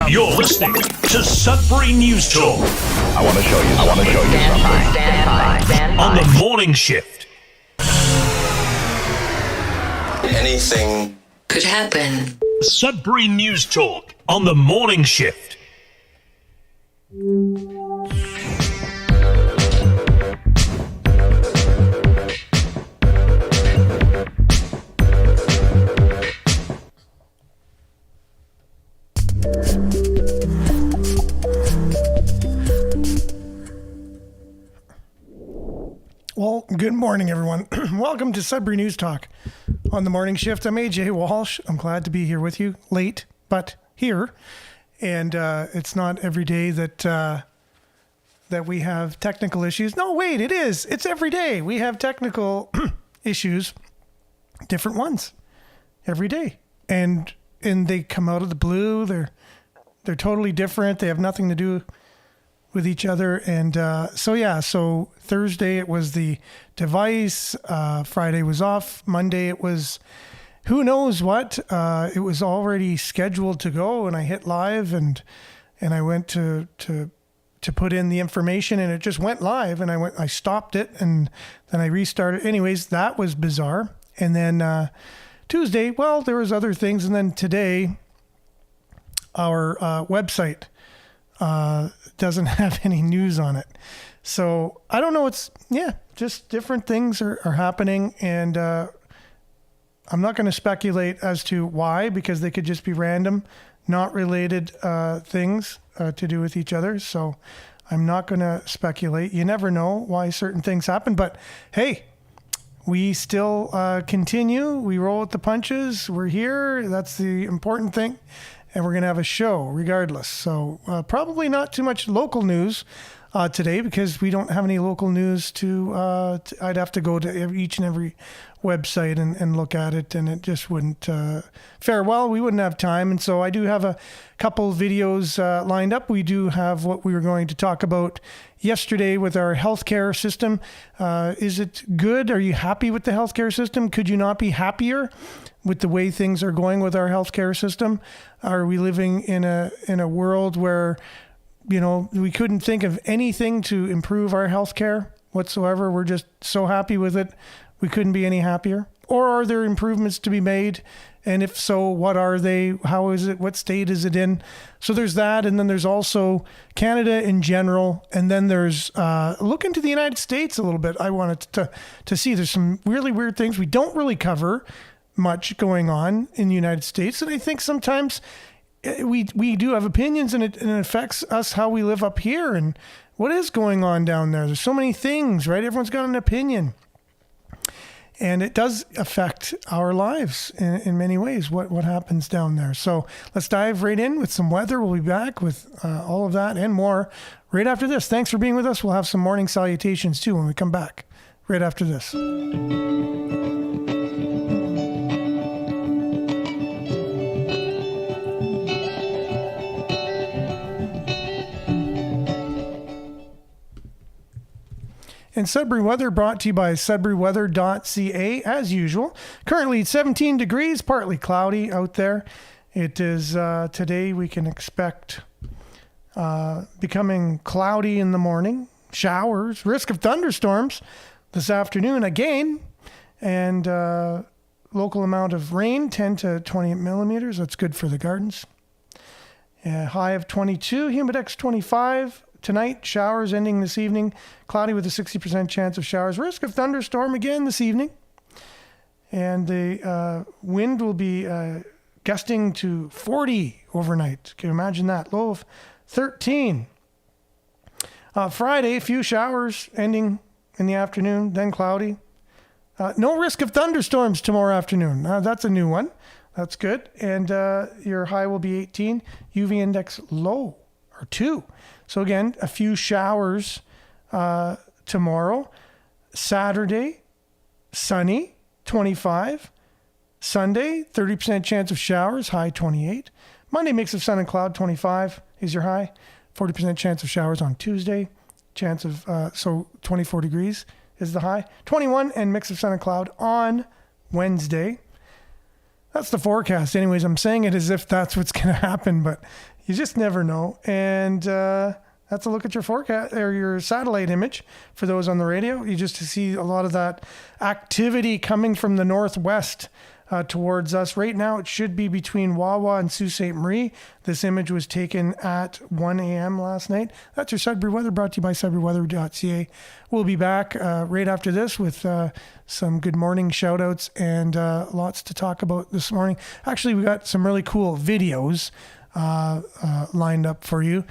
You're listening to Sudbury News Talk. I want to show you something. Stand by. On the morning shift. Anything could happen. Sudbury News Talk on the morning shift. Well, good morning, everyone. Welcome to Sudbury News Talk on the morning shift. I'm AJ Walsh. I'm glad to be here with you, late, but here. And it's not every day that we have technical issues. No, wait, it is. It's every day. We have technical issues, different ones, every day. And they come out of the blue. They're totally different. They have nothing to do with each other. And so Thursday it was the device, Friday was off, Monday it was who knows what. It was already scheduled to go, and I hit live and I went to put in the information, and it just went live, and I stopped it, and then I restarted. Anyways, that was bizarre. And then Tuesday, well, there was other things, and then today our website doesn't have any news on it. So I don't know. Just different things are happening. And I'm not going to speculate as to why, because they could just be random, not related things to do with each other. So I'm not going to speculate. You never know why certain things happen. But hey, we still continue. We roll with the punches. We're here. That's the important thing. And we're going to have a show regardless. So probably not too much local news today, because we don't have any local news I'd have to go to each and every website and look at it, and it just wouldn't fare well. We wouldn't have time. And so I do have a couple videos lined up. We do have what we were going to talk about yesterday with our healthcare system. Is it good? Are you happy with the healthcare system? Could you not be happier with the way things are going with our healthcare system? Are we living in a world where, we couldn't think of anything to improve our healthcare whatsoever? We're just so happy with it, we couldn't be any happier? Or are there improvements to be made? And if so, what are they? How is it? What state is it in? So there's that. And then there's also Canada in general. And then there's look into the United States a little bit. I wanted to see. There's some really weird things we don't really cover much going on in the United States. And I think sometimes we do have opinions, and it affects us how we live up here and what is going on down there. There's so many things, right? Everyone's got an opinion. And it does affect our lives in many ways, what happens down there. So let's dive right in with some weather. We'll be back with all of that and more right after this. Thanks for being with us. We'll have some morning salutations too when we come back right after this. And Sudbury weather brought to you by sudburyweather.ca as usual. Currently 17 degrees, partly cloudy out there. It is today we can expect becoming cloudy in the morning, showers, risk of thunderstorms this afternoon again, and local amount of rain, 10 to 20 millimeters. That's good for the gardens. High of 22, humidex 25. Tonight, showers ending this evening. Cloudy with a 60% chance of showers. Risk of thunderstorm again this evening. And the wind will be gusting to 40 overnight. Can you imagine that? Low of 13. Friday, a few showers ending in the afternoon, then cloudy. No risk of thunderstorms tomorrow afternoon. That's a new one. That's good. And your high will be 18. UV index low, or 2. So again, a few showers tomorrow. Saturday, sunny, 25. Sunday, 30% chance of showers, high 28. Monday, mix of sun and cloud, 25 is your high. 40% chance of showers on Tuesday. Chance of, 24 degrees is the high. 21 and mix of sun and cloud on Wednesday. That's the forecast. Anyways, I'm saying it as if that's what's going to happen, but You just never know. And that's a look at your forecast or your satellite image for those on the radio. You just see a lot of that activity coming from the northwest towards us. Right now, it should be between Wawa and Sault Ste. Marie. This image was taken at 1 a.m. last night. That's your Sudbury weather, brought to you by sudburyweather.ca. We'll be back right after this with some good morning shout outs and lots to talk about this morning. Actually, we got some really cool videos lined up for you.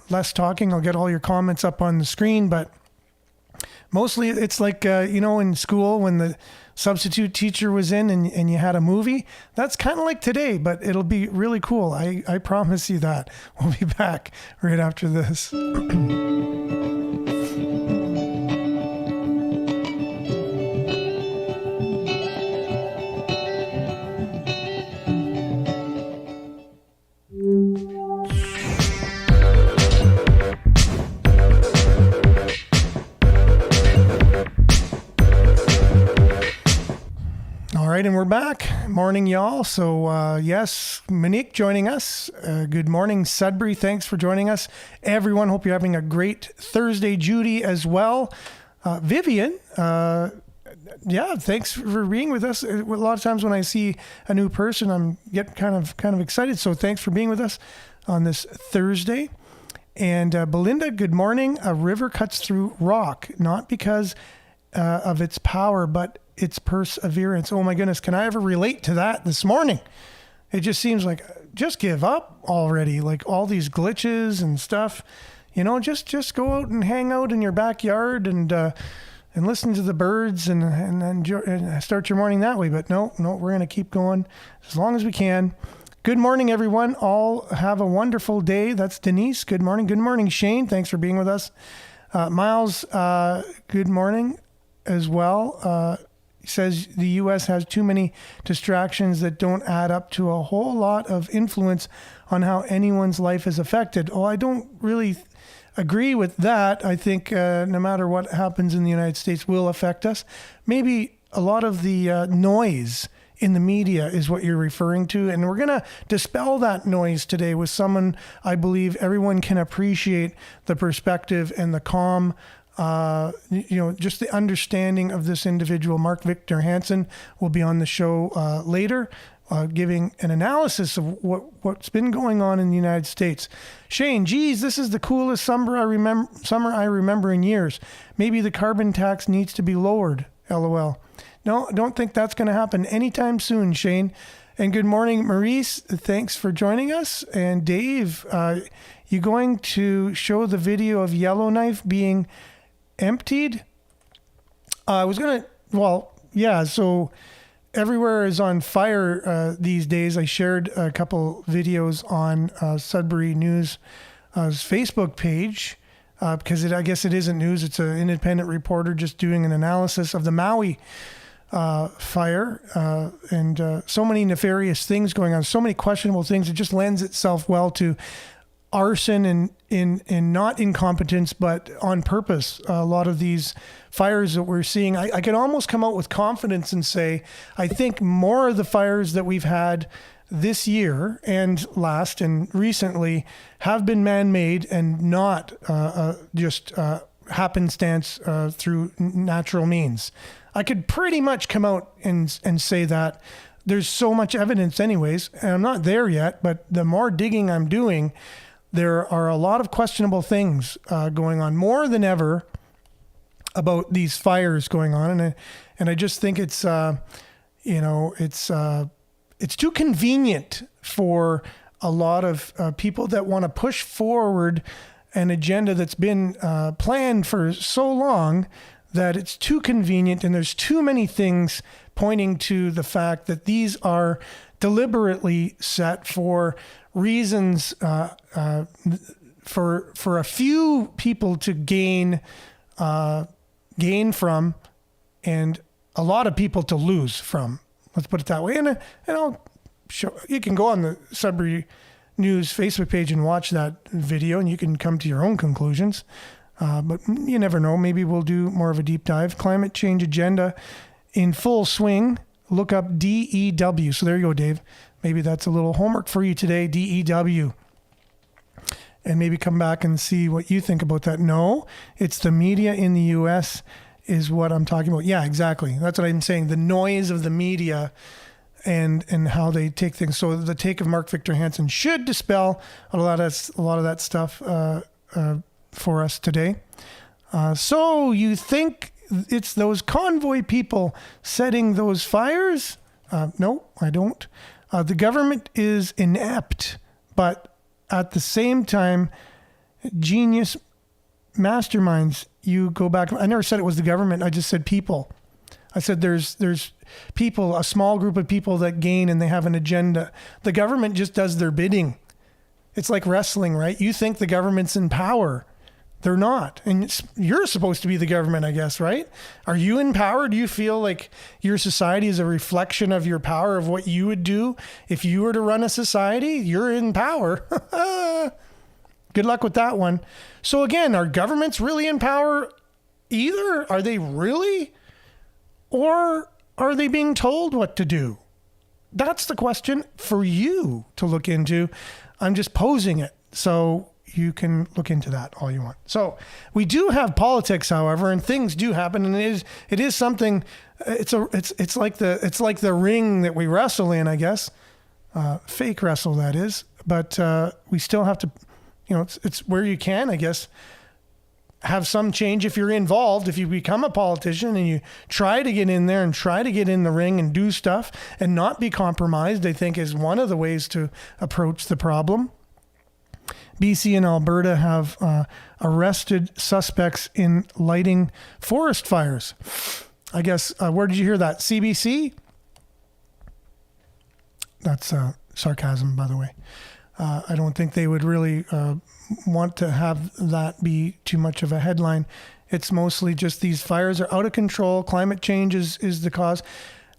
Less talking. I'll get all your comments up on the screen, but mostly it's like, in school when the substitute teacher was in and you had a movie. That's kind of like today, but it'll be really cool. I promise you that. We'll be back right after this. All right, and we're back. Morning, y'all. So, yes, Monique joining us. Good morning, Sudbury. Thanks for joining us. Everyone, hope you're having a great Thursday. Judy as well. Vivian, thanks for being with us. A lot of times when I see a new person, I'm get kind of excited. So thanks for being with us on this Thursday. And Belinda, good morning. A river cuts through rock, not because of its power, but its perseverance. Oh my goodness, can I ever relate to that this morning? It just seems like, just give up already. Like all these glitches and stuff, just go out and hang out in your backyard and listen to the birds and start your morning that way. But no, we're going to keep going as long as we can. Good morning, everyone. All have a wonderful day. That's Denise. Good morning. Good morning, Shane. Thanks for being with us. Miles, good morning as well. Says the U.S. has too many distractions that don't add up to a whole lot of influence on how anyone's life is affected. Oh, I don't really agree with that. I think no matter what happens in the United States will affect us. Maybe a lot of the noise in the media is what you're referring to. And we're going to dispel that noise today with someone I believe everyone can appreciate the perspective and the calm just the understanding of this individual. Mark Victor Hansen will be on the show later, giving an analysis of what's been going on in the United States. Shane, geez, this is the coolest summer I remember in years. Maybe the carbon tax needs to be lowered. LOL. No, I don't think that's going to happen anytime soon, Shane. And good morning, Maurice. Thanks for joining us. And Dave, you going to show the video of Yellowknife being emptied? So everywhere is on fire these days. I shared a couple videos on Sudbury News' Facebook page because I guess it isn't news. It's an independent reporter just doing an analysis of the Maui fire and so many nefarious things going on, so many questionable things. It just lends itself well to arson and in not incompetence, but on purpose. A lot of these fires that we're seeing, I can almost come out with confidence and say, I think more of the fires that we've had this year and last and recently have been man-made and not just happenstance through natural means. I could pretty much come out and say that. There's so much evidence anyways, and I'm not there yet, but the more digging I'm doing, there are a lot of questionable things going on, more than ever, about these fires going on, and I just think it's too convenient for a lot of people that want to push forward an agenda that's been planned for so long that it's too convenient, and there's too many things pointing to the fact that these are deliberately set for reasons for a few people to gain from, and a lot of people to lose from. Let's put it that way. And I'll show, you can go on the Sudbury News Facebook page and watch that video, and you can come to your own conclusions. But you never know. Maybe we'll do more of a deep dive. Climate change agenda in full swing. Look up DEW. So there you go, Dave. Maybe that's a little homework for you today. DEW. and maybe come back and see what you think about that. No, it's the media in the U.S. is what I'm talking about. Yeah, exactly. That's what I'm saying. The noise of the media and how they take things. So the take of Mark Victor Hansen should dispel a lot of that stuff for us today. So you think it's those convoy people setting those fires? No, I don't. The government is inept, but at the same time, genius masterminds. You go back. I never said it was the government. I just said people. I said there's people, a small group of people that gain and they have an agenda. The government just does their bidding. It's like wrestling, right? You think the government's in power. They're not. And you're supposed to be the government, I guess, right? Are you in power? Do you feel like your society is a reflection of your power, of what you would do if you were to run a society? You're in power. Good luck with that one. So again, are governments really in power either? Are they really? Or are they being told what to do? That's the question for you to look into. I'm just posing it. So you can look into that all you want. So we do have politics, however, and things do happen, and it is something. It's like the ring that we wrestle in, I guess, fake wrestle that is. But we still have to, it's where you can, I guess, have some change if you're involved. If you become a politician and you try to get in there and try to get in the ring and do stuff and not be compromised, I think is one of the ways to approach the problem. BC and Alberta have arrested suspects in lighting forest fires. I guess, where did you hear that? CBC? That's sarcasm, by the way. I don't think they would really want to have that be too much of a headline. It's mostly just these fires are out of control. Climate change is the cause.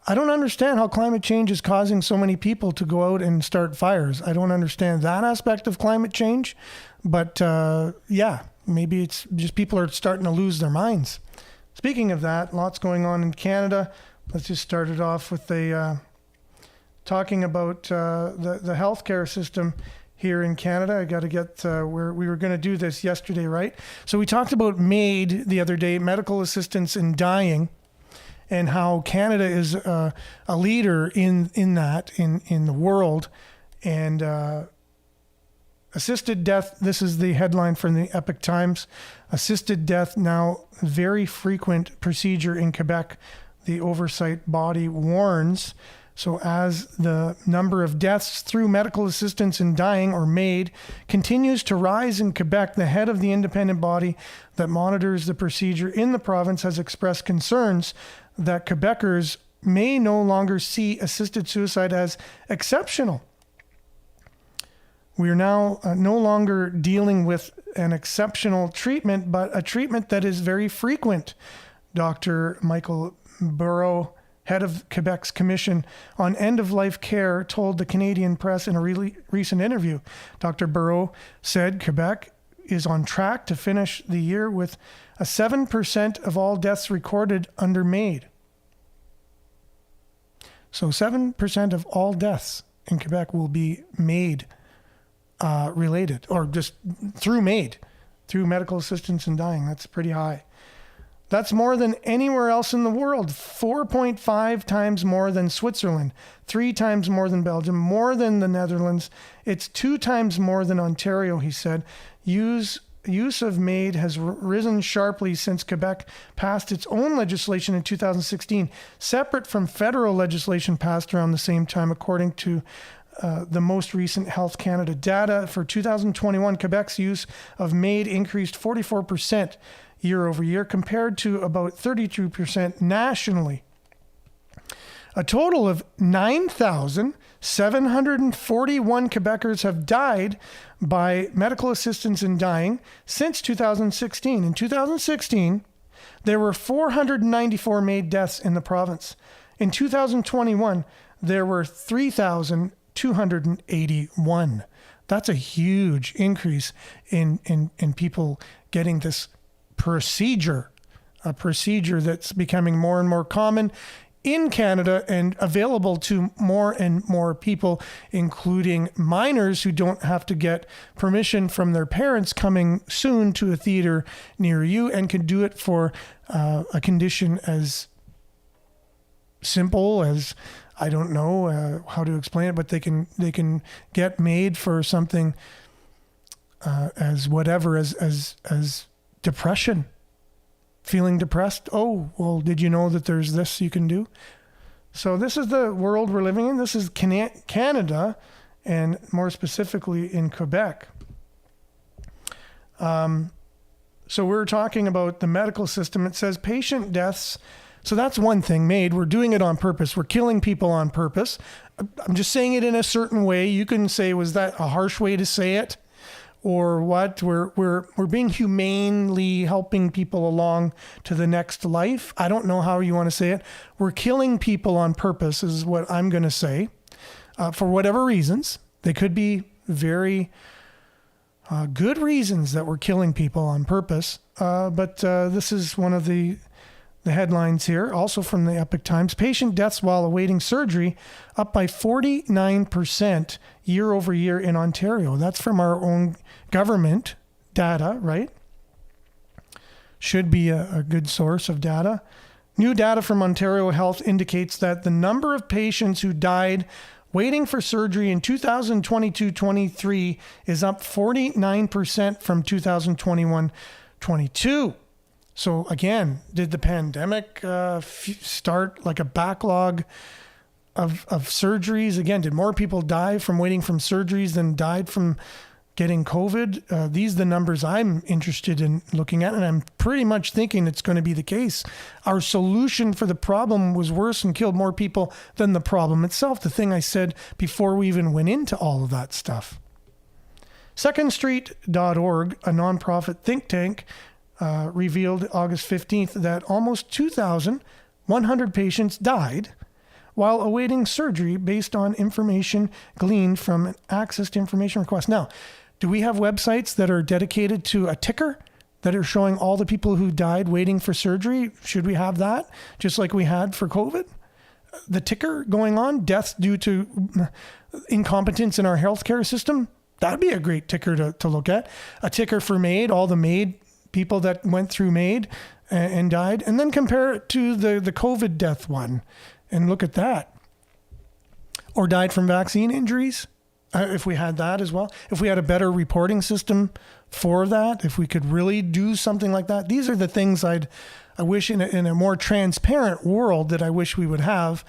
I don't understand how climate change is causing so many people to go out and start fires. I don't understand that aspect of climate change. But yeah, maybe it's just people are starting to lose their minds. Speaking of that, lots going on in Canada. Let's just start it off with talking about the healthcare system here in Canada. I got to get where we were going to do this yesterday, right? So we talked about MAID the other day, medical assistance in dying, and how Canada is a leader in that in the world. And assisted death, this is the headline from the Epic Times. Assisted death now very frequent procedure in Quebec, the oversight body warns. So as the number of deaths through medical assistance in dying, or MAID, continues to rise in Quebec, the head of the independent body that monitors the procedure in the province has expressed concerns that Quebecers may no longer see assisted suicide as exceptional. We are now no longer dealing with an exceptional treatment, but a treatment that is very frequent. Dr. Michael Burrow, head of Quebec's Commission on End-of-Life Care, told the Canadian press in a recent interview. Dr. Burrow said Quebec is on track to finish the year with a 7% of all deaths recorded under MAID. So 7% of all deaths in Quebec will be MAID related, or just through MAID, through medical assistance in dying. That's pretty high. That's more than anywhere else in the world. 4.5 times more than Switzerland, 3 times more than Belgium, more than the Netherlands. It's 2 times more than Ontario, he said. Use of MAID has risen sharply since Quebec passed its own legislation in 2016, separate from federal legislation passed around the same time, according to the most recent Health Canada data. For 2021, Quebec's use of MAID increased 44% year over year, compared to about 32% nationally. A total of 9,741 Quebecers have died by medical assistance in dying since 2016. In 2016, there were 494 MAID deaths in the province. In 2021, there were 3,281. That's a huge increase in people getting this procedure, a procedure that's becoming more and more common in Canada and available to more and more people, including minors who don't have to get permission from their parents, coming soon to a theater near you, and can do it for a condition as simple as, I don't know how to explain it, but they can get made for something as whatever as depression. Feeling depressed? Oh, well, did you know that there's this you can do? So this is the world we're living in. This is Canada, and more specifically in Quebec. So we're talking about the medical system. It says patient deaths. So that's one thing made. We're doing it on purpose. We're killing people on purpose. I'm just saying it in a certain way. You can say, was that a harsh way to say it? Or what? We're being humanely helping people along to the next life. I don't know how you want to say it. We're killing people on purpose is what I'm going to say, for whatever reasons. They could be very good reasons that we're killing people on purpose. But this is one of the headlines here, also from the Epoch Times. Patient deaths while awaiting surgery up by 49% year over year in Ontario. That's from our own government data, right? Should be a good source of data. New data from Ontario Health indicates that the number of patients who died waiting for surgery in 2022-23 is up 49% from 2021-22. So again, did the pandemic start like a backlog of surgeries? Again, did more people die from waiting from surgeries than died from getting COVID? These are the numbers I'm interested in looking at, and I'm pretty much thinking it's going to be the case. Our solution for the problem was worse and killed more people than the problem itself, the thing I said before we even went into all of that stuff. SecondStreet.org, a nonprofit think tank, revealed August 15th that almost 2,100 patients died while awaiting surgery based on information gleaned from an access to information request. Now, do we have websites that are dedicated to a ticker that are showing all the people who died waiting for surgery? Should we have that, just like we had for COVID? The ticker going on, deaths due to incompetence in our healthcare system? That'd be a great ticker to look at. A ticker for MAID, all the MAID people that went through MAID and died, and then compare it to the COVID death one and look at that. Or died from vaccine injuries, if we had that as well. If we had a better reporting system for that, if we could really do something like that. These are the things I wish in a more transparent world that I wish we would have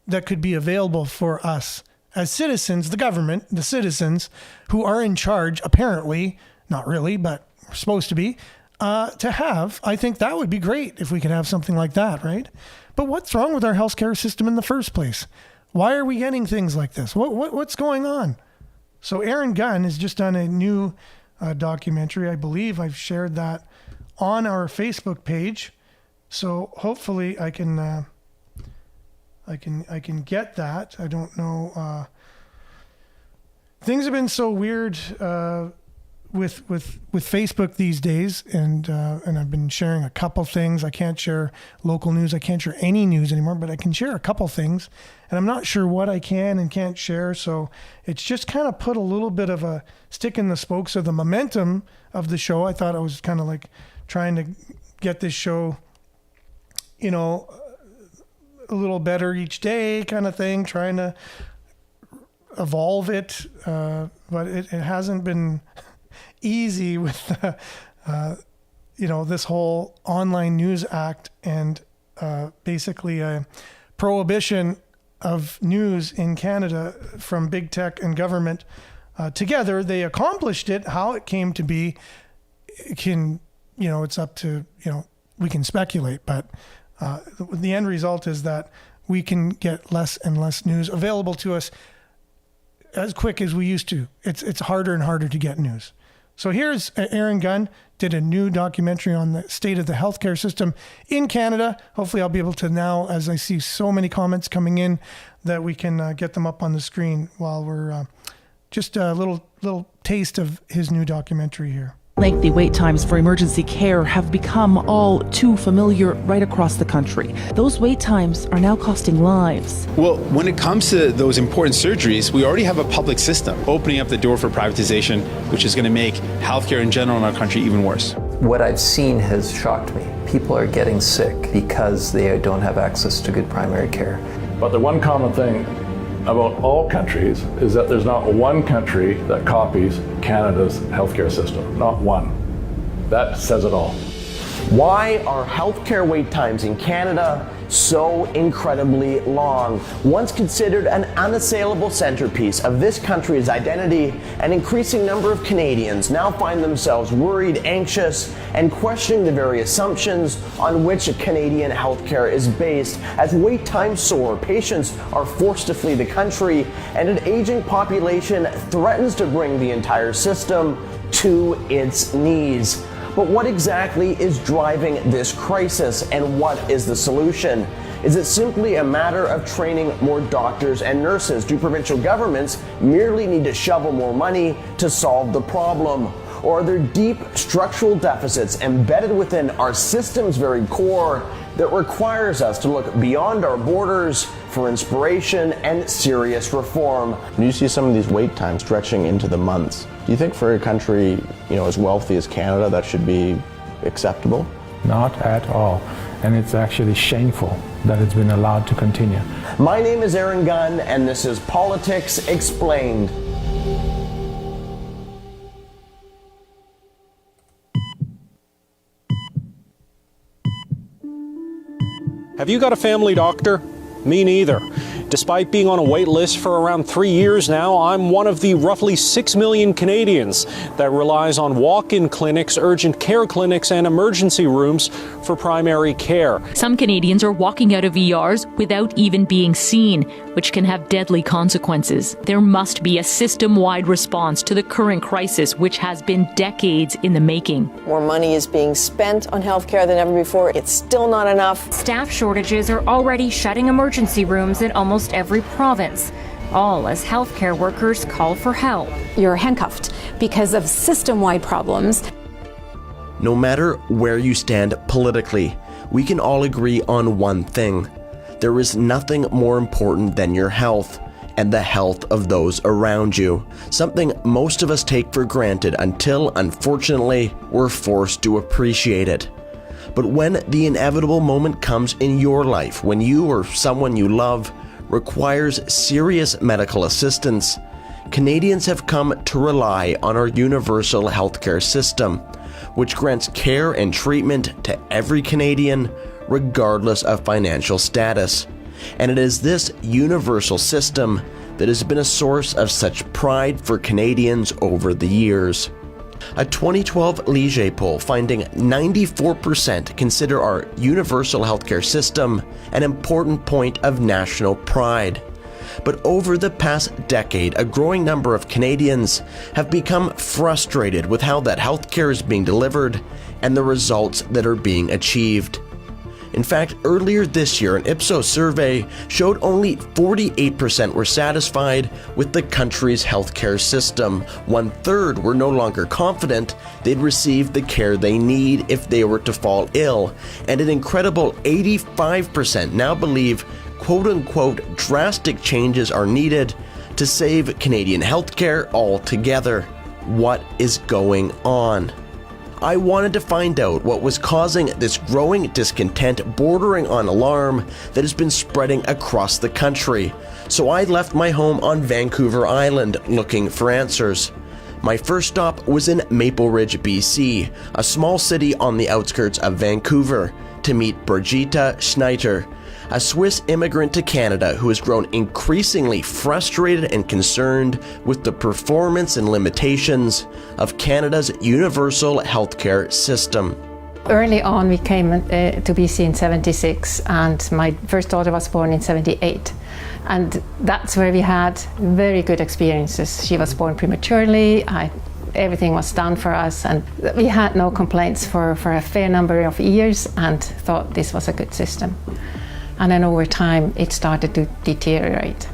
that could be available for us as citizens, the government, the citizens who are in charge, apparently, not really, but we're supposed to be, to have. I think that would be great if we could have something like that, right? But what's wrong with our healthcare system in the first place? Why are we getting things like this? What's going on? So Aaron Gunn has just done a new documentary. I believe I've shared that on our Facebook page. So hopefully I can get that. I don't know. Things have been so weird with Facebook these days, and I've been sharing a couple things. I can't share local news. I can't share any news anymore, but I can share a couple things, and I'm not sure what I can and can't share. So it's just kind of put a little bit of a stick in the spokes of the momentum of the show. I thought I was kind of like trying to get this show, a little better each day kind of thing, trying to evolve it, but it hasn't been easy with this whole online news act and basically a prohibition of news in Canada from big tech and government together. They accomplished it. How it came to be, it's up to, we can speculate, but the end result is that we can get less and less news available to us as quick as we used to. It's harder and harder to get news. So here's Aaron Gunn, did a new documentary on the state of the healthcare system in Canada. Hopefully I'll be able to now, as I see so many comments coming in, that we can get them up on the screen while we're just a little taste of his new documentary here. Lengthy wait times for emergency care have become all too familiar right across the country. Those wait times are now costing lives. Well, when it comes to those important surgeries, we already have a public system opening up the door for privatization, which is going to make healthcare in general in our country even worse. What I've seen has shocked me. People are getting sick because they don't have access to good primary care. But the one common thing about all countries is that there's not one country that copies Canada's healthcare system. Not one. That says it all. Why are healthcare wait times in Canada so incredibly long? Once considered an unassailable centerpiece of this country's identity, an increasing number of Canadians now find themselves worried, anxious, and questioning the very assumptions on which Canadian healthcare is based. As wait times soar, patients are forced to flee the country, and an aging population threatens to bring the entire system to its knees. But what exactly is driving this crisis, and what is the solution? Is it simply a matter of training more doctors and nurses? Do provincial governments merely need to shovel more money to solve the problem? Or are there deep structural deficits embedded within our system's very core that requires us to look beyond our borders for inspiration and serious reform? When you see some of these wait times stretching into the months, do you think for a country, as wealthy as Canada, that should be acceptable? Not at all. And it's actually shameful that it's been allowed to continue. My name is Aaron Gunn, and this is Politics Explained. Have you got a family doctor? Me neither. Despite being on a wait list for around 3 years now, I'm one of the roughly 6 million Canadians that relies on walk-in clinics, urgent care clinics, and emergency rooms for primary care. Some Canadians are walking out of ERs without even being seen, which can have deadly consequences. There must be a system-wide response to the current crisis, which has been decades in the making. More money is being spent on healthcare than ever before. It's still not enough. Staff shortages are already shutting emergency rooms in almost every province, all as healthcare workers call for help. You're handcuffed because of system-wide problems. No matter where you stand politically, we can all agree on one thing. There is nothing more important than your health and the health of those around you, something most of us take for granted until, unfortunately, we're forced to appreciate it. But when the inevitable moment comes in your life, when you or someone you love requires serious medical assistance, Canadians have come to rely on our universal healthcare system, which grants care and treatment to every Canadian, regardless of financial status. And it is this universal system that has been a source of such pride for Canadians over the years. A 2012 Leger poll finding 94% consider our universal healthcare system an important point of national pride. But over the past decade, a growing number of Canadians have become frustrated with how that healthcare is being delivered and the results that are being achieved. In fact, earlier this year, an Ipsos survey showed only 48% were satisfied with the country's healthcare system. 1/3 were no longer confident they'd receive the care they need if they were to fall ill, and an incredible 85% now believe quote-unquote drastic changes are needed to save Canadian healthcare altogether. What is going on? I wanted to find out what was causing this growing discontent bordering on alarm that has been spreading across the country. So I left my home on Vancouver Island looking for answers. My first stop was in Maple Ridge, BC, a small city on the outskirts of Vancouver, to meet Brigitte Schneider, a Swiss immigrant to Canada who has grown increasingly frustrated and concerned with the performance and limitations of Canada's universal healthcare system. Early on, we came to BC in 76, and my first daughter was born in 78. And that's where we had very good experiences. She was born prematurely. Everything was done for us, and we had no complaints for a fair number of years and thought this was a good system. And then over time, it started to deteriorate.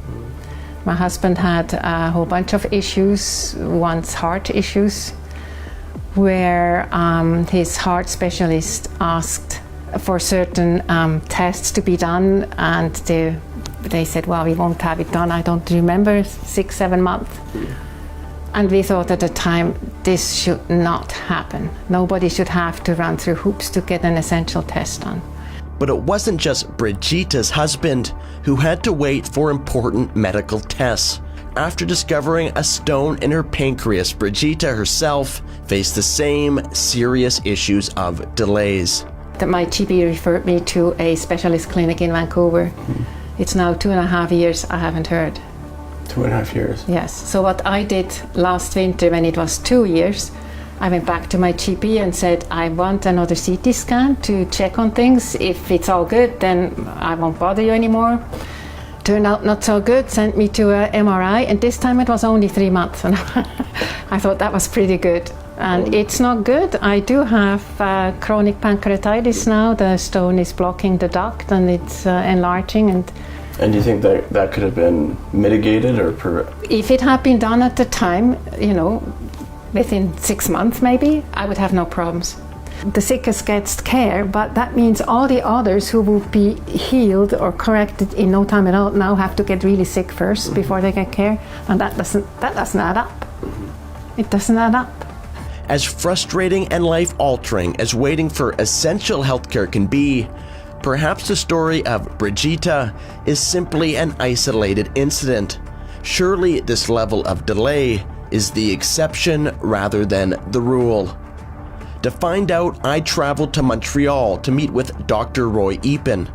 My husband had a whole bunch of issues, once heart issues. where his heart specialist asked for certain tests to be done, and they said, well, we won't have it done, I don't remember, 6-7 months. And we thought at the time, this should not happen. Nobody should have to run through hoops to get an essential test done. But it wasn't just Brigitta's husband who had to wait for important medical tests. After discovering a stone in her pancreas, Brigitta herself faced the same serious issues of delays. My GP referred me to a specialist clinic in Vancouver. It's now 2.5 years I haven't heard. 2.5 years? Yes. So what I did last winter, when it was 2 years, I went back to my GP and said, I want another CT scan to check on things. If it's all good, then I won't bother you anymore. Turned out not so good, sent me to an MRI, and this time it was only 3 months. And I thought that was pretty good. And it's not good. I do have chronic pancreatitis now. The stone is blocking the duct and it's enlarging. And do you think that could have been mitigated or if it had been done at the time, within 6 months maybe, I would have no problems. The sickest gets care, but that means all the others who will be healed or corrected in no time at all now have to get really sick first before they get care, and that doesn't add up. It doesn't add up. As frustrating and life-altering as waiting for essential healthcare can be, perhaps the story of Brigitta is simply an isolated incident. Surely this level of delay is the exception rather than the rule. To find out, I traveled to Montreal to meet with Dr. Roy Epen,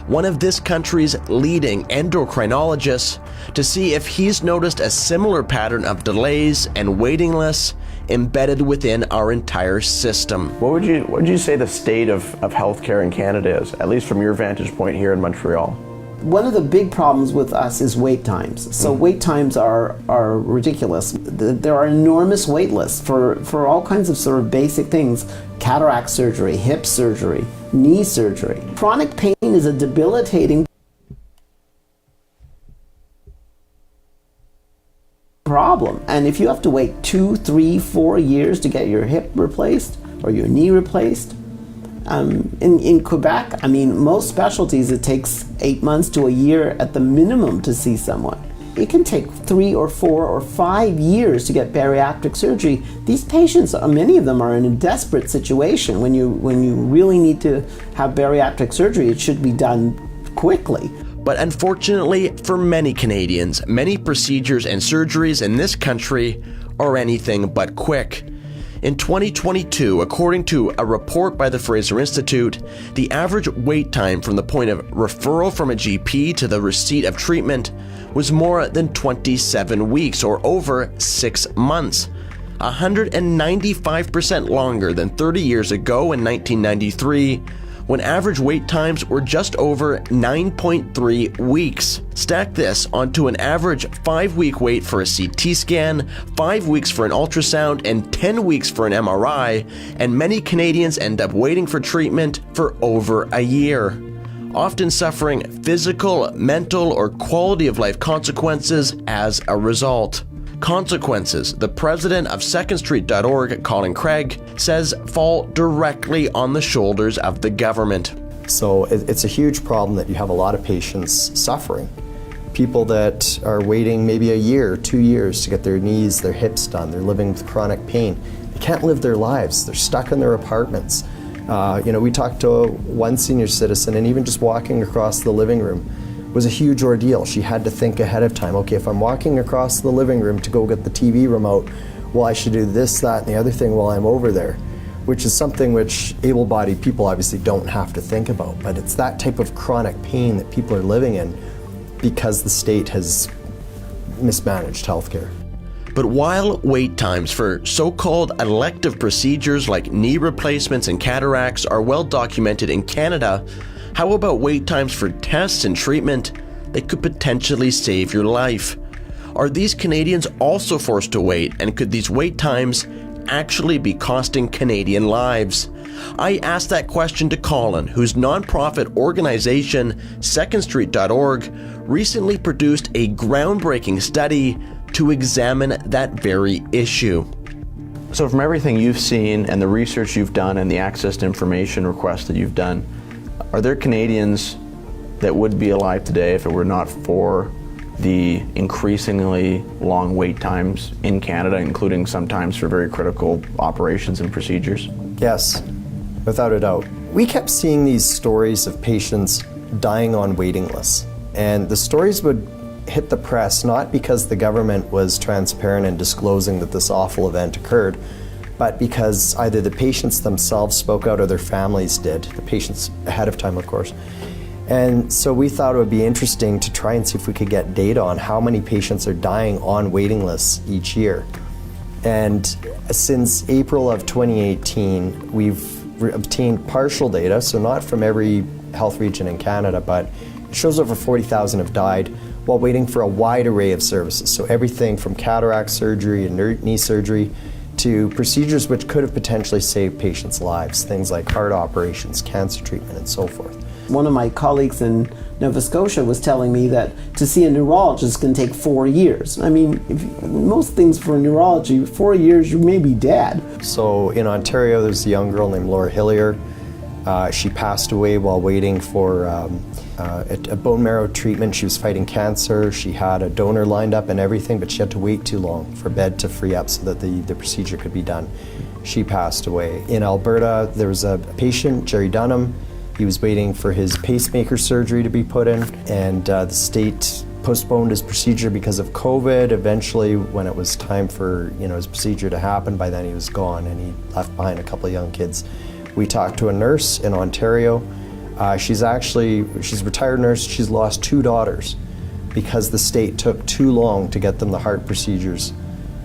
one of this country's leading endocrinologists, to see if he's noticed a similar pattern of delays and waiting lists embedded within our entire system. What would you say the state of healthcare in Canada is, at least from your vantage point here in Montreal? One of the big problems with us is wait times. So wait times are ridiculous. There are enormous wait lists for all kinds of sort of basic things: cataract surgery, hip surgery, knee surgery. Chronic pain is a debilitating problem. And if you have to wait 2, 3, 4 years to get your hip replaced or your knee replaced, in Quebec, most specialties, it takes 8 months to a year at the minimum to see someone. It can take 3 or 4 or 5 years to get bariatric surgery. These patients, many of them are in a desperate situation. When you really need to have bariatric surgery, it should be done quickly. But unfortunately, for many Canadians, many procedures and surgeries in this country are anything but quick. In 2022, according to a report by the Fraser Institute, the average wait time from the point of referral from a GP to the receipt of treatment was more than 27 weeks, or over 6 months, 195% longer than 30 years ago in 1993, when average wait times were just over 9.3 weeks. Stack this onto an average 5-week wait for a CT scan, 5 weeks for an ultrasound, and 10 weeks for an MRI, and many Canadians end up waiting for treatment for over a year, often suffering physical, mental, or quality of life consequences as a result. Consequences the president of SecondStreet.org, Colin Craig, says fall directly on the shoulders of the government. So it's a huge problem that you have a lot of patients suffering. People that are waiting maybe a year, 2 years to get their knees, their hips done. They're living with chronic pain. They can't live their lives. They're stuck in their apartments. We talked to one senior citizen, and even just walking across the living room was a huge ordeal. She had to think ahead of time. Okay, if I'm walking across the living room to go get the TV remote, well, I should do this, that, and the other thing while I'm over there, which is something which able-bodied people obviously don't have to think about. But it's that type of chronic pain that people are living in because the state has mismanaged healthcare. But while wait times for so-called elective procedures like knee replacements and cataracts are well documented in Canada, how about wait times for tests and treatment that could potentially save your life? Are these Canadians also forced to wait, and could these wait times actually be costing Canadian lives? I asked that question to Colin, whose nonprofit organization, SecondStreet.org, recently produced a groundbreaking study to examine that very issue. So from everything you've seen and the research you've done and the access to information requests that you've done, are there Canadians that would be alive today if it were not for the increasingly long wait times in Canada, including sometimes for very critical operations and procedures? Yes, without a doubt. We kept seeing these stories of patients dying on waiting lists, and the stories would hit the press not because the government was transparent in disclosing that this awful event occurred, but because either the patients themselves spoke out or their families did, the patients ahead of time, of course. And so we thought it would be interesting to try and see if we could get data on how many patients are dying on waiting lists each year. And since April of 2018, we've obtained partial data, so not from every health region in Canada, but it shows over 40,000 have died while waiting for a wide array of services. So everything from cataract surgery and knee surgery to procedures which could have potentially saved patients' lives, things like heart operations, cancer treatment, and so forth. One of my colleagues in Nova Scotia was telling me that to see a neurologist can take 4 years. I mean, most things for neurology, 4 years, you may be dead. So in Ontario, there's a young girl named Laura Hillier. She passed away while waiting for a bone marrow treatment. She was fighting cancer. She had a donor lined up and everything, but she had to wait too long for bed to free up so that the procedure could be done. She passed away. In Alberta, there was a patient, Jerry Dunham. He was waiting for his pacemaker surgery to be put in, and the state postponed his procedure because of COVID. Eventually, when it was time for his procedure to happen, by then he was gone, and he left behind a couple of young kids. We talked to a nurse in Ontario. She's a retired nurse. She's lost 2 daughters because the state took too long to get them the heart procedures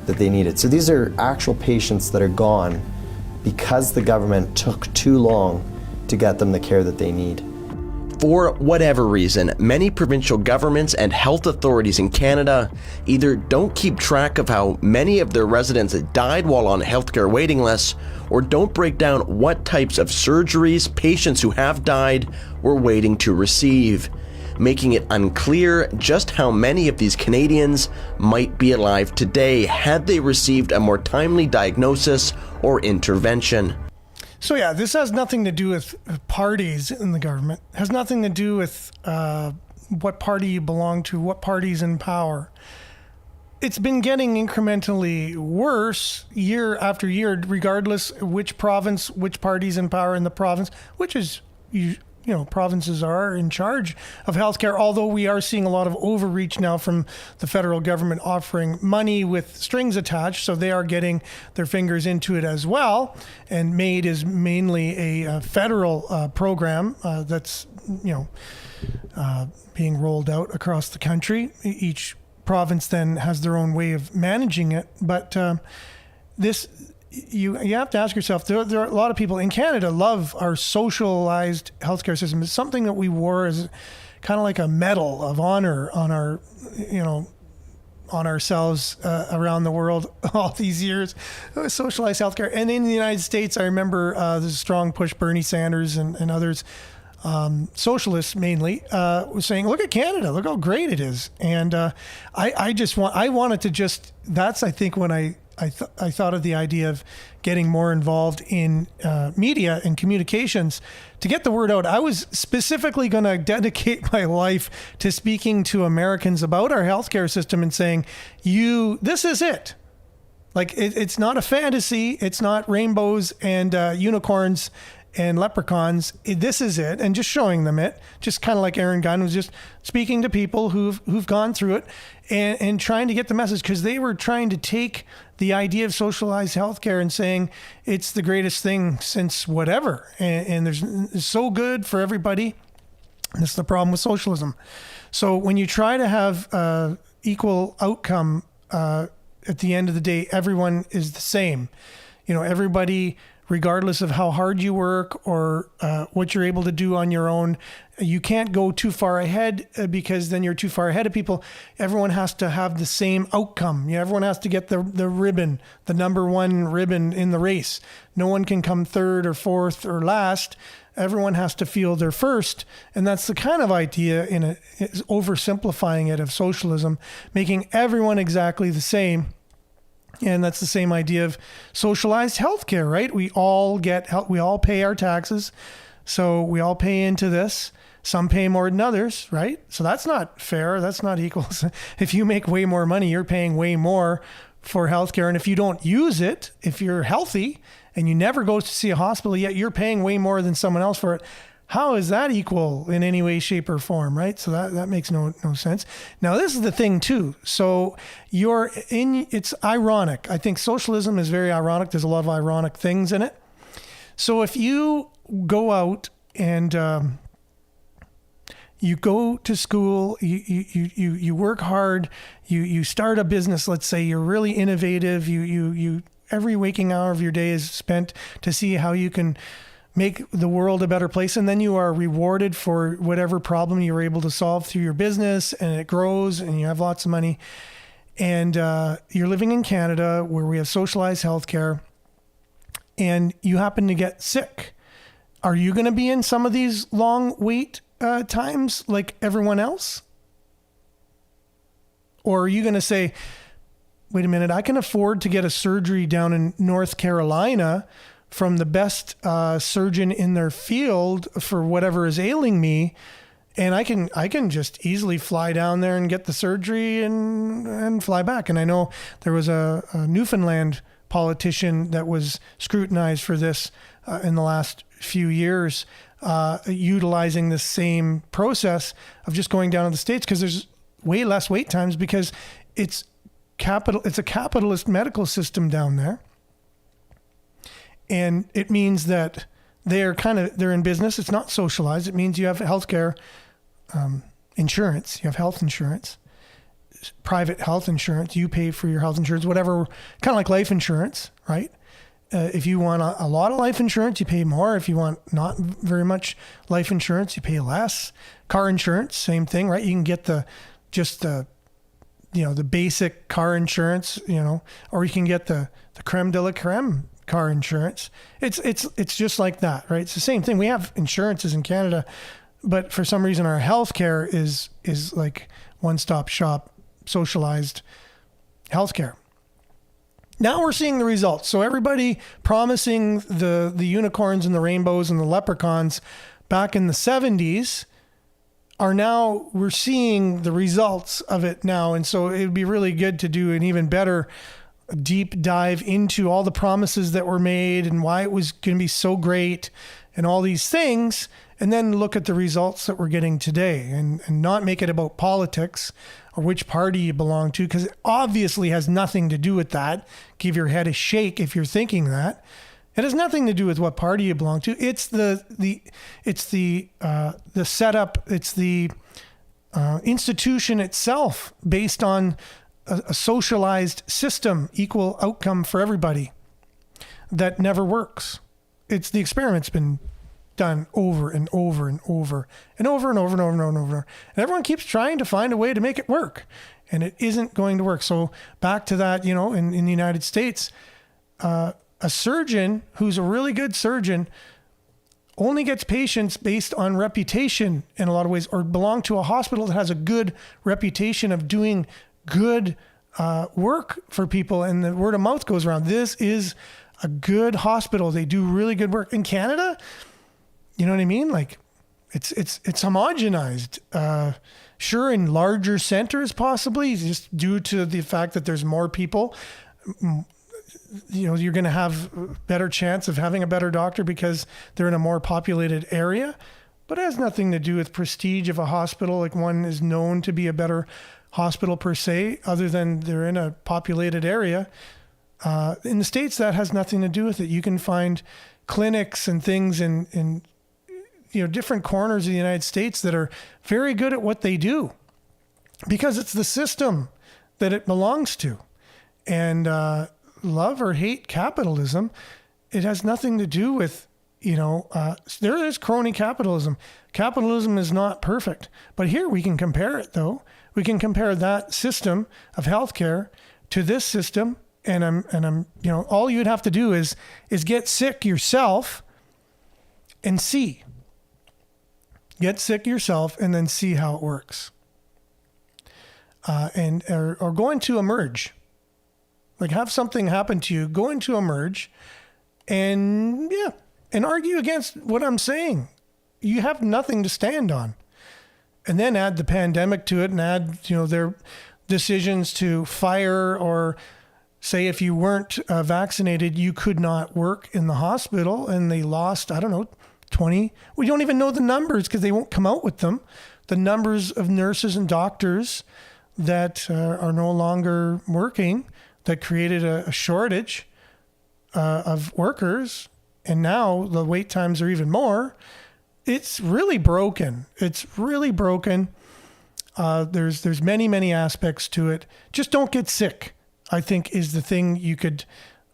that they needed. So these are actual patients that are gone because the government took too long to get them the care that they need. For whatever reason, many provincial governments and health authorities in Canada either don't keep track of how many of their residents died while on healthcare waiting lists, or don't break down what types of surgeries patients who have died were waiting to receive, making it unclear just how many of these Canadians might be alive today had they received a more timely diagnosis or intervention. So yeah, this has nothing to do with parties in the government. It has nothing to do with what party you belong to, what party's in power. It's been getting incrementally worse year after year, regardless which province, which party's in power in the province, which is, provinces are in charge of healthcare, although we are seeing a lot of overreach now from the federal government offering money with strings attached, so they are getting their fingers into it as well. And MAID is mainly a federal program that's being rolled out across the country. Each province then has their own way of managing it, but you have to ask yourself, there are a lot of people in Canada love our socialized healthcare system. It's something that we wore as kind of like a medal of honor on our, on ourselves around the world all these years, socialized healthcare. And in the United States, I remember there's a strong push, Bernie Sanders and others, socialists mainly, was saying, look at Canada, look how great it is. And I think when I thought of the idea of getting more involved in media and communications to get the word out. I was specifically going to dedicate my life to speaking to Americans about our healthcare system and saying, this is it. Like, it's not a fantasy. It's not rainbows and unicorns and leprechauns. This is it. And just showing them it, just kind of like Aaron Gunn was just speaking to people who've gone through it and trying to get the message, because they were trying to take the idea of socialized healthcare and saying it's the greatest thing since whatever. And it's so good for everybody. That's the problem with socialism. So when you try to have equal outcome, at the end of the day, everyone is the same. Everybody, regardless of how hard you work or what you're able to do on your own, you can't go too far ahead because then you're too far ahead of people. Everyone has to have the same outcome. Everyone has to get the ribbon, the number one ribbon in the race. No one can come third or fourth or last. Everyone has to feel they're first. And that's the kind of idea oversimplifying it, of socialism, making everyone exactly the same. And that's the same idea of socialized healthcare, right? We all get help. We all pay our taxes. So we all pay into this. Some pay more than others, right? So that's not fair. That's not equal. If you make way more money, you're paying way more for healthcare. And if you don't use it, if you're healthy and you never go to see a hospital, yet you're paying way more than someone else for it, how is that equal in any way, shape, or form, right? So that makes no sense. Now, this is the thing, too. So it's ironic. I think socialism is very ironic. There's a lot of ironic things in it. So if you go out and you go to school, you work hard, you start a business, let's say you're really innovative, you every waking hour of your day is spent to see how you can make the world a better place, and then you are rewarded for whatever problem you were able to solve through your business, and it grows and you have lots of money, and you're living in Canada where we have socialized healthcare, and you happen to get sick. Are you going to be in some of these long wait times like everyone else? Or are you going to say, wait a minute, I can afford to get a surgery down in North Carolina from the best surgeon in their field for whatever is ailing me, and I can just easily fly down there and get the surgery and fly back. And I know there was a Newfoundland politician that was scrutinized for this in the last few years, utilizing the same process of just going down to the States because there's way less wait times because it's a capitalist medical system down there. And it means that they're in business. It's not socialized. It means you have healthcare insurance. You have health insurance, private health insurance. You pay for your health insurance, whatever, kind of like life insurance, right? If you want a lot of life insurance, you pay more. If you want not very much life insurance, you pay less. Car insurance, same thing, right? You can get the basic car insurance, or you can get the creme de la creme car insurance. It's just like that, right? It's the same thing. We have insurances in Canada, but for some reason our healthcare is like one-stop shop, socialized healthcare. Now we're seeing the results. So everybody promising the unicorns and the rainbows and the leprechauns back in the 70s we're seeing the results of it now. And so it'd be really good to do an even better deep dive into all the promises that were made and why it was going to be so great and all these things, and then look at the results that we're getting today and not make it about politics or which party you belong to, because it obviously has nothing to do with that. Give your head a shake if you're thinking that. It has nothing to do with what party you belong to. It's the setup. It's the institution itself based on a socialized system, equal outcome for everybody, that never works. It's the experiment's been done over and over and over and over and over and over and over and over. And everyone keeps trying to find a way to make it work, and it isn't going to work. So back to that, in the United States, a surgeon who's a really good surgeon only gets patients based on reputation in a lot of ways, or belong to a hospital that has a good reputation of doing good work for people, and the word of mouth goes around. This is a good hospital. They do really good work. In Canada, you know what I mean? Like it's homogenized. Sure, in larger centers possibly, just due to the fact that there's more people. You're going to have a better chance of having a better doctor because they're in a more populated area. But it has nothing to do with prestige of a hospital. Like, one is known to be a better hospital per se, other than they're in a populated area. In the States, that has nothing to do with it. You can find clinics and things in different corners of the United States that are very good at what they do because it's the system that it belongs to. And love or hate capitalism, it has nothing to do with, there is crony capitalism. Capitalism is not perfect. But here we can compare it, though. We can compare that system of healthcare to this system. And I'm all you'd have to do is get sick yourself and see. Get sick yourself and then see how it works. Or going to emerge. Like, have something happen to you, go into Emerge and argue against what I'm saying. You have nothing to stand on. And then add the pandemic to it and add, their decisions to fire or say if you weren't vaccinated, you could not work in the hospital, and they lost, 20. We don't even know the numbers because they won't come out with them. The numbers of nurses and doctors that are no longer working, that created a shortage of workers, and now the wait times are even more. It's really broken. It's really broken. There's many, many aspects to it. Just don't get sick, I think, is the thing you could,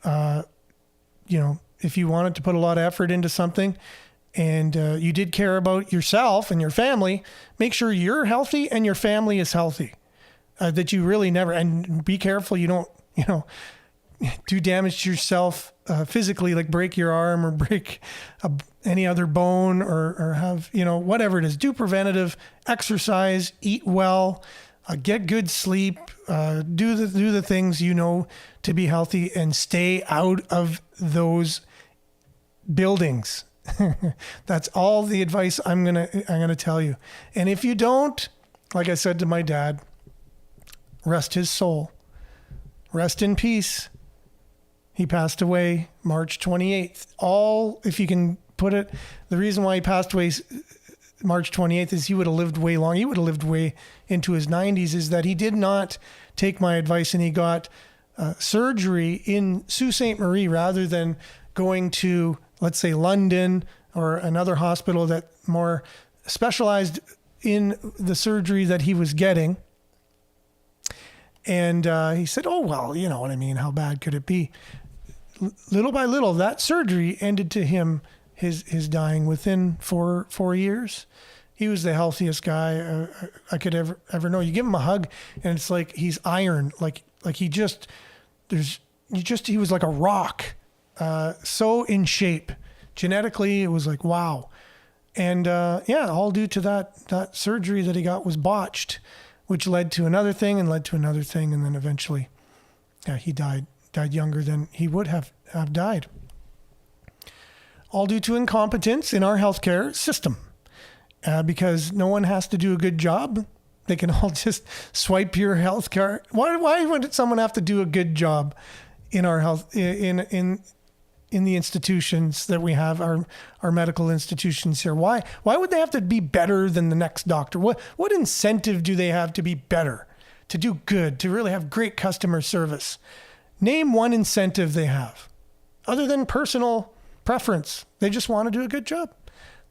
if you wanted to put a lot of effort into something and you did care about yourself and your family, make sure you're healthy and your family is healthy. That you really never, and be careful you don't, do damage to yourself physically, like break your arm or break any other bone or have, whatever it is. Do preventative exercise, eat well, get good sleep, do the things to be healthy, and stay out of those buildings. That's all the advice I'm gonna tell you. And if you don't, like I said to my dad, rest his soul, rest in peace. He passed away March 28th. If you can put it, the reason why he passed away March 28th is he would have lived way long. He would have lived way into his 90s, is that he did not take my advice and he got surgery in Sault Ste. Marie rather than going to, let's say, London or another hospital that more specialized in the surgery that he was getting. And he said, oh, well, you know what I mean? How bad could it be? Little by little, that surgery ended to him his dying within four years. He was the healthiest guy I could ever know. You give him a hug, and it's like he's iron. Like he was like a rock, so in shape. Genetically, it was like wow. And all due to that surgery that he got was botched, which led to another thing and led to another thing, and then eventually, he died younger than he would have died. All due to incompetence in our healthcare system, because no one has to do a good job. They can all just swipe your healthcare. Why would someone have to do a good job in our health in the institutions that we have, our medical institutions here? Why would they have to be better than the next doctor? What incentive do they have to be better, to do good, to really have great customer service? Name one incentive they have, other than personal preference. They just want to do a good job.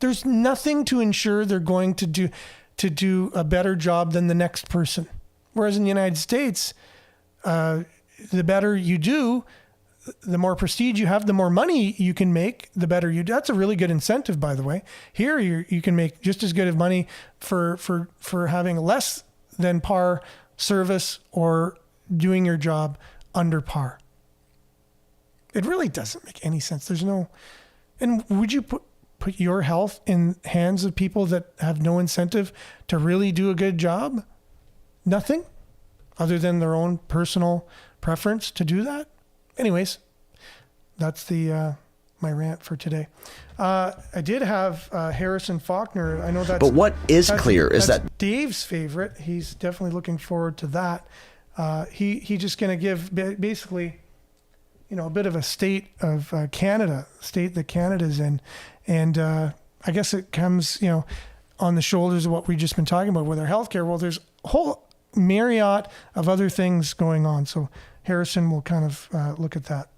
There's nothing to ensure they're going to do a better job than the next person. Whereas in the United States, the better you do, the more prestige you have, the more money you can make, the better you do. That's a really good incentive, by the way. Here, you can make just as good of money for having less than par service or doing your job under par. It really doesn't make any sense. And would you put your health in hands of people that have no incentive to really do a good job? Nothing other than their own personal preference to do that? Anyways, that's my rant for today. I did have Harrison Faulkner. I know that's... But what is clear is that... Dave's favorite. He's definitely looking forward to that. He just going to give basically, a bit of a state of Canada, state that Canada's in. And I guess it comes, on the shoulders of what we've just been talking about with our healthcare. Well, there's a whole myriad of other things going on. So Harrison will kind of look at that.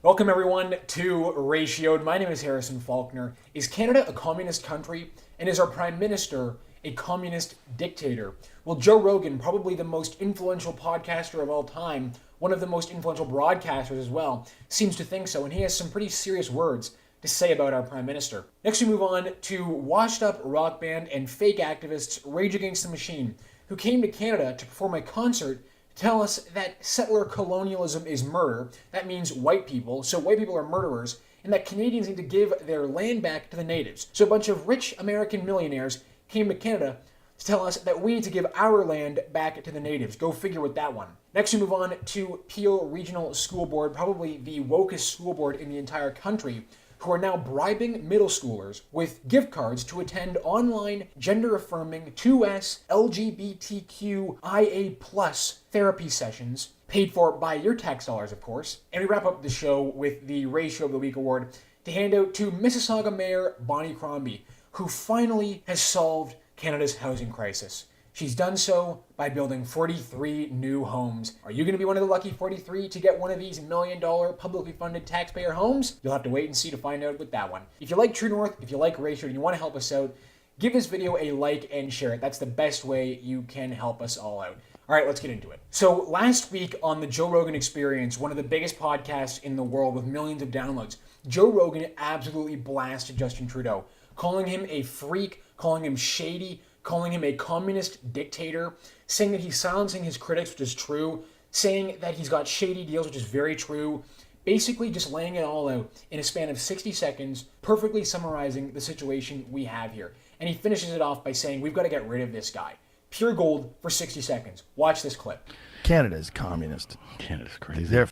Welcome everyone to Ratioed. My name is Harrison Faulkner. Is Canada a communist country? And is our Prime Minister a communist dictator? Well, Joe Rogan, probably the most influential podcaster of all time, one of the most influential broadcasters as well, seems to think so, and he has some pretty serious words to say about our Prime Minister. Next we move on to washed up rock band and fake activists Rage Against the Machine, who came to Canada to perform a concert to tell us that settler colonialism is murder. That means white people, so white people are murderers, and that Canadians need to give their land back to the natives. So a bunch of rich American millionaires came to Canada to tell us that we need to give our land back to the natives. Go figure with that one. Next we move on to Peel Regional School Board, probably the wokest school board in the entire country, who are now bribing middle schoolers with gift cards to attend online gender-affirming 2S LGBTQIA+ therapy sessions, paid for by your tax dollars, of course. And we wrap up the show with the Ratio of the Week award to hand out to Mississauga Mayor Bonnie Crombie, who finally has solved Canada's housing crisis. She's done so by building 43 new homes. Are you going to be one of the lucky 43 to get one of these $1 million publicly funded taxpayer homes? You'll have to wait and see to find out with that one. If you like True North, if you like Ratio, and you want to help us out, give this video a like and share it. That's the best way you can help us all out. All right, let's get into it. So last week on the Joe Rogan Experience, one of the biggest podcasts in the world with millions of downloads, Joe Rogan absolutely blasted Justin Trudeau, calling him a freak, calling him shady, calling him a communist dictator, saying that he's silencing his critics, which is true, saying that he's got shady deals, which is very true, basically just laying it all out in a span of 60 seconds, perfectly summarizing the situation we have here. And he finishes it off by saying, we've got to get rid of this guy. Pure gold for 60 seconds. Watch this clip. Canada's communist. Canada's crazy.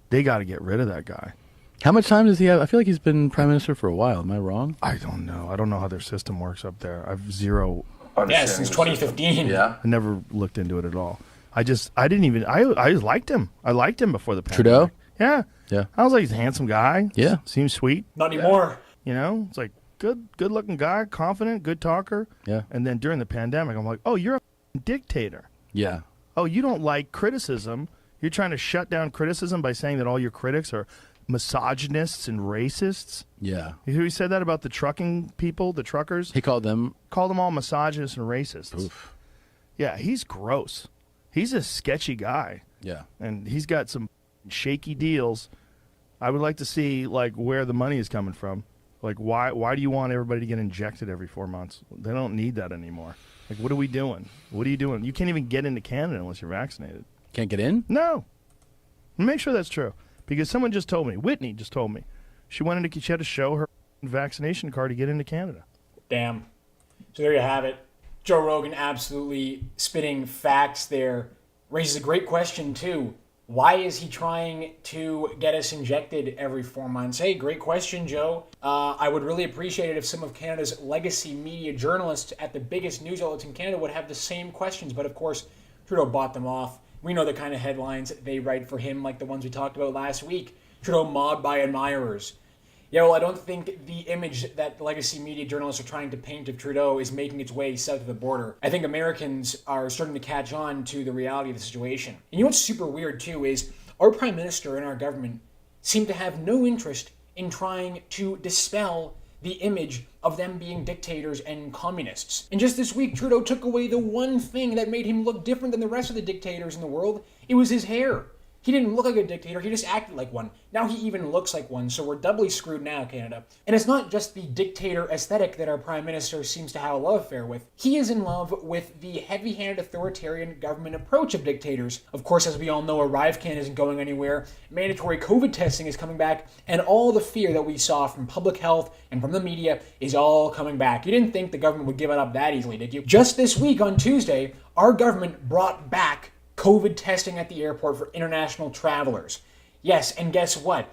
They got to get rid of that guy. How much time does he have? I feel like he's been prime minister for a while. Am I wrong? I don't know. I don't know how their system works up there. I've zero. Yeah, since 2015. Yeah. I never looked into it at all. I just liked him. I liked him before the pandemic. Trudeau? Yeah. Yeah. I was like, he's a handsome guy. Yeah. Seems sweet. Not anymore. You know, it's like good looking guy, confident, good talker. Yeah. And then during the pandemic, I'm like, oh, you're a dictator. Yeah. Oh, you don't like criticism. You're trying to shut down criticism by saying that all your critics are misogynists and racists. Yeah. You hear he said that about the trucking people, the truckers? He called them all misogynists and racists. Oof. Yeah, he's gross. He's a sketchy guy. Yeah. And he's got some shaky deals. I would like to see like where the money is coming from. Like why do you want everybody to get injected every 4 months? They don't need that anymore. Like what are we doing? What are you doing? You can't even get into Canada unless you're vaccinated. Can't get in? No. Make sure that's true. Because someone just told me, Whitney just told me, she had to show her vaccination card to get into Canada. Damn. So there you have it. Joe Rogan absolutely spitting facts there. Raises a great question, too. Why is he trying to get us injected every 4 months? Hey, great question, Joe. I would really appreciate it if some of Canada's legacy media journalists at the biggest news outlets in Canada would have the same questions. But, of course, Trudeau bought them off. We know the kind of headlines they write for him, like the ones we talked about last week. Trudeau mobbed by admirers. Yeah, well, I don't think the image that legacy media journalists are trying to paint of Trudeau is making its way south of the border. I think Americans are starting to catch on to the reality of the situation. And you know what's super weird, too, is our prime minister and our government seem to have no interest in trying to dispel the image of them being dictators and communists. And just this week, Trudeau took away the one thing that made him look different than the rest of the dictators in the world. It was his hair. He didn't look like a dictator, he just acted like one. Now he even looks like one, so we're doubly screwed now, Canada. And it's not just the dictator aesthetic that our Prime Minister seems to have a love affair with. He is in love with the heavy-handed authoritarian government approach of dictators. Of course, as we all know, ArriveCan isn't going anywhere, mandatory COVID testing is coming back, and all the fear that we saw from public health and from the media is all coming back. You didn't think the government would give it up that easily, did you? Just this week, on Tuesday, our government brought back COVID testing at the airport for international travelers. Yes, and guess what?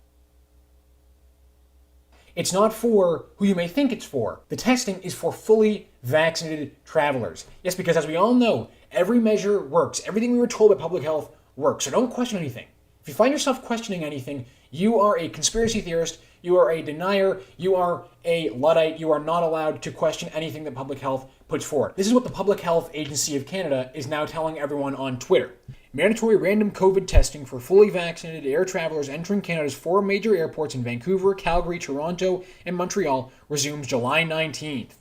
It's not for who you may think it's for. The testing is for fully vaccinated travelers. Yes, because as we all know, every measure works. Everything we were told by public health works. So don't question anything. If you find yourself questioning anything, you are a conspiracy theorist, you are a denier, you are a Luddite, you are not allowed to question anything that public health puts forward. This is what the Public Health Agency of Canada is now telling everyone on Twitter. Mandatory random COVID testing for fully vaccinated air travelers entering Canada's 4 major airports in Vancouver, Calgary, Toronto, and Montreal resumes July 19th.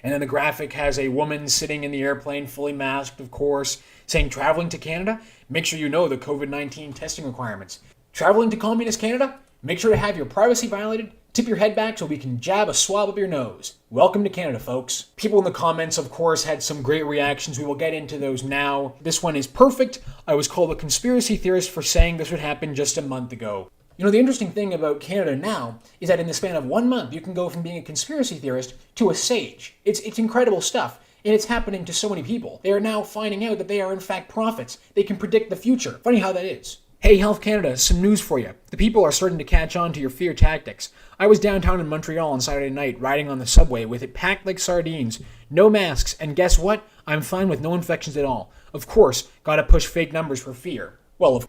And then the graphic has a woman sitting in the airplane, fully masked, of course, saying, traveling to Canada? Make sure you know the COVID-19 testing requirements. Traveling to communist Canada? Make sure to have your privacy violated. Tip your head back so we can jab a swab up your nose. Welcome to Canada, folks. People in the comments, of course, had some great reactions. We will get into those now. This one is perfect. I was called a conspiracy theorist for saying this would happen just a month ago. You know, the interesting thing about Canada now is that in the span of 1 month, you can go from being a conspiracy theorist to a sage. It's incredible stuff, and it's happening to so many people. They are now finding out that they are in fact prophets. They can predict the future. Funny how that is. Hey, Health Canada, some news for you. The people are starting to catch on to your fear tactics. I was downtown in Montreal on Saturday night riding on the subway with it packed like sardines, no masks, and guess what? I'm fine with no infections at all. Of course, gotta push fake numbers for fear. Well,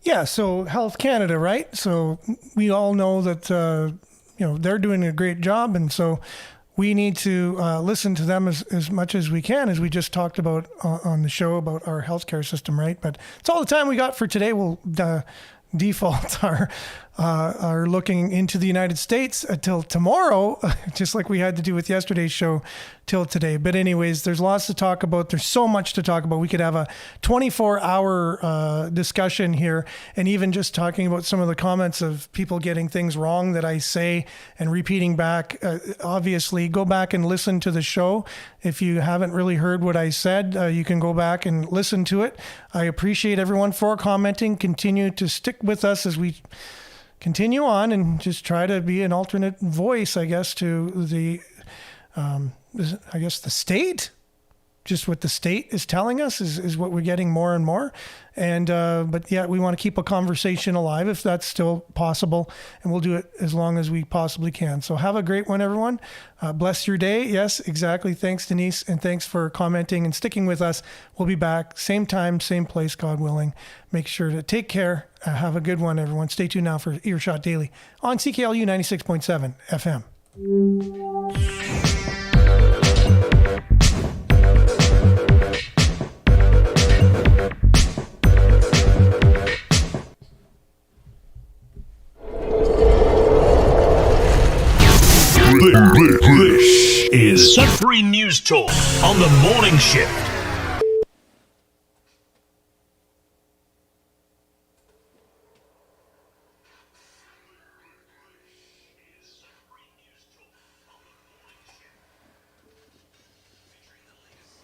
Yeah, so Health Canada, right? So we all know that they're doing a great job, and so we need to listen to them as much as we can, as we just talked about on the show about our healthcare system, right? But it's all the time we got for today. We'll default our looking into the United States until tomorrow, just like we had to do with yesterday's show till today. But anyways, there's lots to talk about. There's so much to talk about. We could have a 24-hour discussion here, and even just talking about some of the comments of people getting things wrong that I say and repeating back. Obviously, go back and listen to the show. If you haven't really heard what I said, you can go back and listen to it. I appreciate everyone for commenting. Continue to stick with us as we continue on and just try to be an alternate voice, I guess, to the state. Just what the state is telling us is what we're getting more and more. And but yeah, we want to keep a conversation alive if that's still possible, and we'll do it as long as we possibly can. So have a great one, everyone. Bless your day. Yes, exactly. Thanks, Denise, and thanks for commenting and sticking with us. We'll be back same time, same place, God willing. Make sure to take care. Have a good one, everyone. Stay tuned now for Earshot Daily on CKLU 96.7 FM. This is Sudbury News Talk on the morning shift.